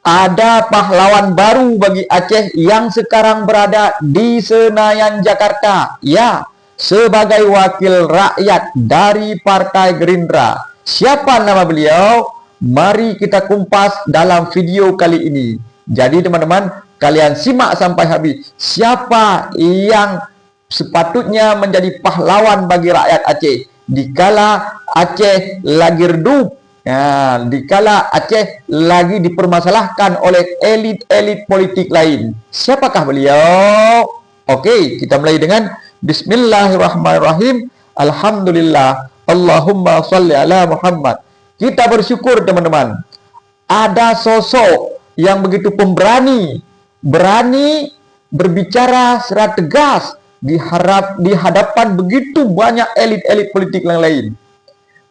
ada pahlawan baru bagi Aceh yang sekarang berada di Senayan, Jakarta. Ya, sebagai wakil rakyat dari Partai Gerindra. Siapa nama beliau? Mari kita kumpas dalam video kali ini. Jadi teman-teman, kalian simak sampai habis. Siapa yang sepatutnya menjadi pahlawan bagi rakyat Aceh dikala Aceh lagi redup? Ya, dikala Aceh lagi dipermasalahkan oleh elit-elit politik lain. Siapakah beliau? Oke, kita mulai dengan Bismillahirrahmanirrahim. Alhamdulillah. Allahumma sholli ala Muhammad. Kita bersyukur teman-teman. Ada sosok yang begitu pemberani, berani berbicara secara tegas di hadapan begitu banyak elit-elit politik yang lain.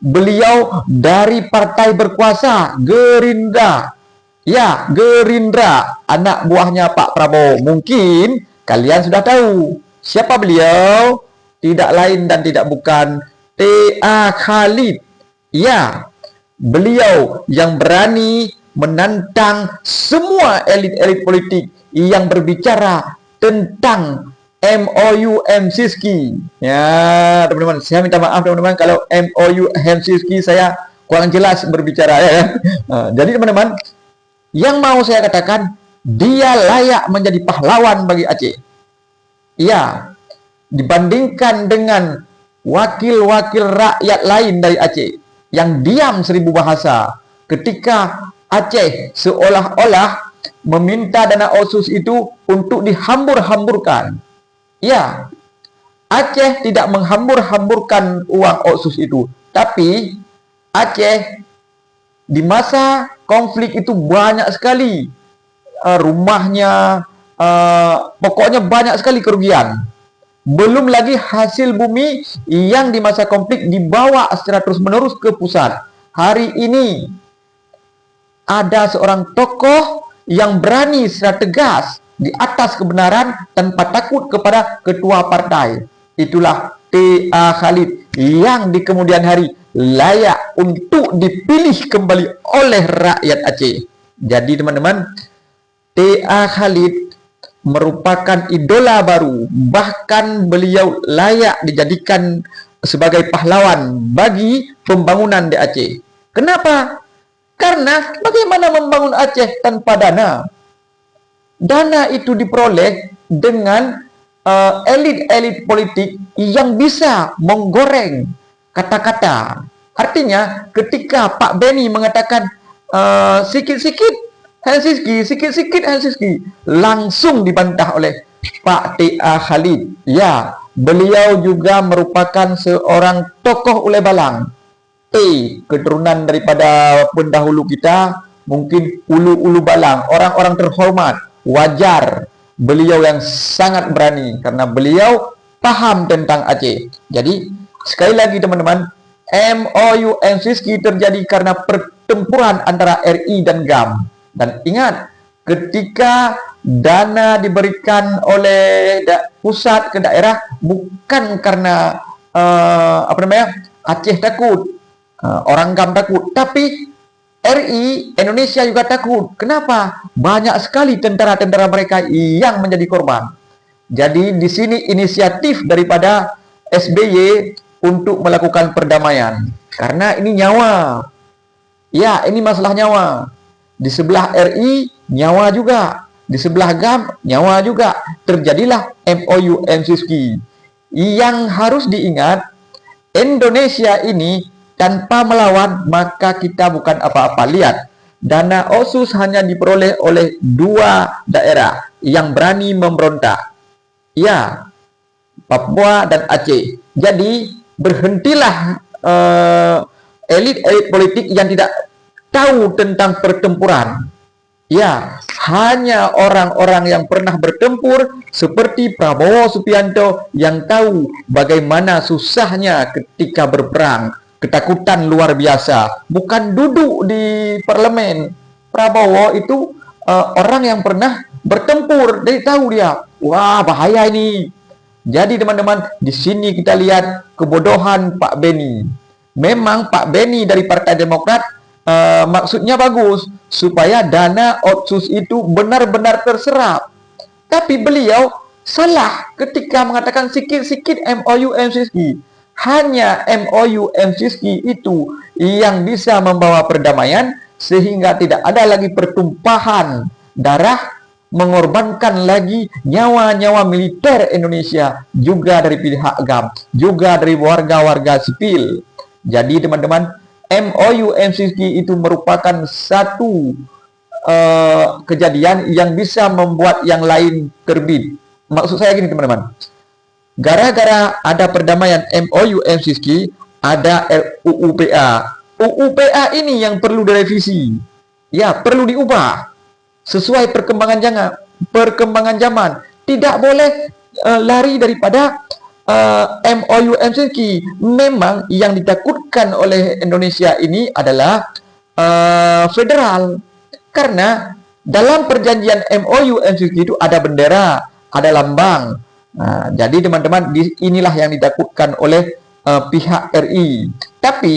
Beliau dari partai berkuasa Gerindra. Ya, Gerindra, anak buahnya Pak Prabowo. Mungkin kalian sudah tahu siapa beliau. Tidak lain dan tidak bukan T.A. Khalid. Ya, beliau yang berani menantang semua elit-elit politik yang berbicara tentang MOU MCSKI. Ya, teman-teman, saya minta maaf teman-teman kalau MOU MCSKI saya kurang jelas berbicara ya. Jadi teman-teman, yang mau saya katakan, dia layak menjadi pahlawan bagi Aceh. Ya, dibandingkan dengan wakil-wakil rakyat lain dari Aceh yang diam 1000 bahasa ketika Aceh seolah-olah meminta dana OSUS itu untuk dihambur-hamburkan. Ya, Aceh tidak menghambur-hamburkan uang OSUS itu, tapi Aceh di masa konflik itu banyak sekali rumahnya, pokoknya banyak sekali kerugian. Belum lagi hasil bumi yang di masa konflik dibawa secara terus-menerus ke pusat. Hari ini ada seorang tokoh yang berani secara tegas di atas kebenaran tanpa takut kepada ketua partai. Itulah T.A. Khalid yang di kemudian hari layak untuk dipilih kembali oleh rakyat Aceh. Jadi teman-teman, T.A. Khalid merupakan idola baru. Bahkan beliau layak dijadikan sebagai pahlawan bagi pembangunan di Aceh. Kenapa? Karena bagaimana membangun Aceh tanpa dana? Dana itu diperoleh dengan elit-elit politik yang bisa menggoreng kata-kata. Artinya ketika Pak Beni mengatakan sikit-sikit Helsinki, sikit-sikit Helsinki, langsung dibantah oleh Pak T.A. Khalid. Ya, beliau juga merupakan seorang tokoh ule balang. Keturunan daripada pendahulu kita, mungkin ulu-ulu balang, orang-orang terhormat. Wajar beliau yang sangat berani karena beliau paham tentang Aceh. Jadi sekali lagi teman-teman, MOU MCSKI terjadi karena pertempuran antara RI dan GAM. Dan ingat, ketika dana diberikan oleh pusat ke daerah bukan karena Aceh takut, orang GAM takut, tapi RI Indonesia juga takut. Kenapa? Banyak sekali tentara-tentara mereka yang menjadi korban. Jadi di sini inisiatif daripada SBY untuk melakukan perdamaian. Karena ini nyawa. Ya, ini masalah nyawa. Di sebelah RI nyawa juga, di sebelah GAM nyawa juga. Terjadilah MOU MCSKI. Yang harus diingat, Indonesia ini tanpa melawan maka kita bukan apa-apa. Lihat, dana OSUS hanya diperoleh oleh 2 daerah yang berani memberontak. Ya, Papua dan Aceh. Jadi berhentilah elit-elit politik yang tidak tahu tentang pertempuran. Ya, hanya orang-orang yang pernah bertempur seperti Prabowo Subianto yang tahu bagaimana susahnya ketika berperang. Ketakutan luar biasa. Bukan duduk di parlemen. Prabowo itu orang yang pernah bertempur. Jadi tahu dia, wah bahaya ini. Jadi teman-teman, di sini kita lihat kebodohan Pak Beni. Memang Pak Beni dari Partai Demokrat maksudnya bagus supaya dana Otsus itu benar-benar terserap. Tapi beliau salah ketika mengatakan sikit-sikit MOU MCSK. Hanya MOU MCSK itu yang bisa membawa perdamaian sehingga tidak ada lagi pertumpahan darah, mengorbankan lagi nyawa-nyawa militer Indonesia, juga dari pihak GAM, juga dari warga-warga sipil. Jadi teman-teman, MOU MCSK itu merupakan satu kejadian yang bisa membuat yang lain terbit. Maksud saya gini teman-teman, gara-gara ada perdamaian MOU MCSK, ada RUU PA. UU-PA ini yang perlu direvisi, ya perlu diubah sesuai perkembangan zaman. Tidak boleh lari daripada MOU MCSK. Memang yang ditakutkan oleh Indonesia ini adalah federal, karena dalam perjanjian MOU MCSK itu ada bendera, ada lambang. Nah, jadi teman-teman, inilah yang ditakutkan oleh pihak RI. Tapi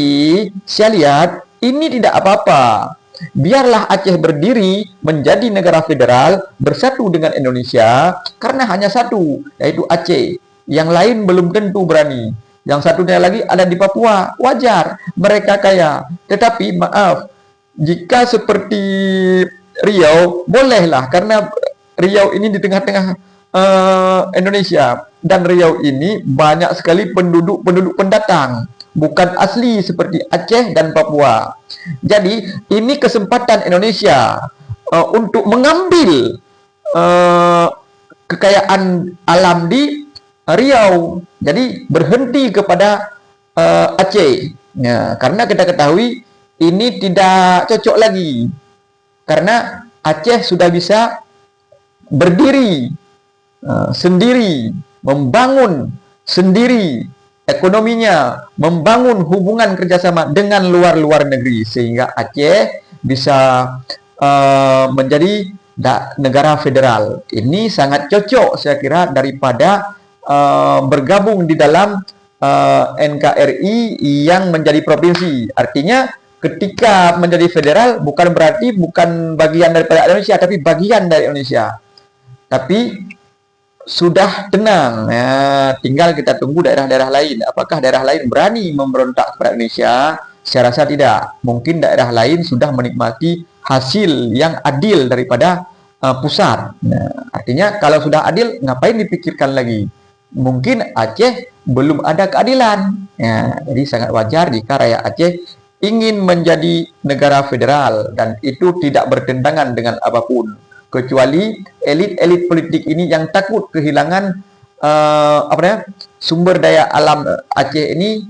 saya lihat ini tidak apa-apa. Biarlah Aceh berdiri menjadi negara federal bersatu dengan Indonesia, karena hanya satu, yaitu Aceh. Yang lain belum tentu berani. Yang satunya lagi ada di Papua. Wajar, mereka kaya. Tetapi maaf, jika seperti Riau, bolehlah, karena Riau ini di tengah-tengah Indonesia, dan Riau ini banyak sekali penduduk pendatang, bukan asli seperti Aceh dan Papua. Jadi ini kesempatan Indonesia untuk mengambil kekayaan alam di Riau. Jadi berhenti kepada Aceh. Ya, karena kita ketahui ini tidak cocok lagi, karena Aceh sudah bisa berdiri sendiri, membangun sendiri ekonominya, membangun hubungan kerjasama dengan luar negeri, sehingga Aceh bisa menjadi negara federal. Ini sangat cocok saya kira daripada bergabung di dalam NKRI yang menjadi provinsi. Artinya ketika menjadi federal bukan berarti bukan bagian daripada Indonesia, tapi bagian dari Indonesia. Tapi sudah tenang, ya, tinggal kita tunggu daerah-daerah lain. Apakah daerah lain berani memberontak kepada Indonesia? Saya rasa tidak. Mungkin daerah lain sudah menikmati hasil yang adil daripada pusat. Nah, artinya kalau sudah adil, ngapain dipikirkan lagi? Mungkin Aceh belum ada keadilan. Ya, jadi sangat wajar jika rakyat Aceh ingin menjadi negara federal, dan itu tidak bertentangan dengan apapun, kecuali elit-elit politik ini yang takut kehilangan sumber daya alam Aceh ini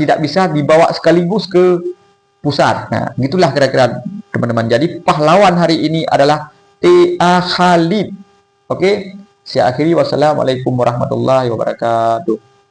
tidak bisa dibawa sekaligus ke pusat. Nah, gitulah kira-kira teman-teman. Jadi pahlawan hari ini adalah T.A. Khalid. Oke, saya akhiri. Wassalamualaikum warahmatullahi wabarakatuh.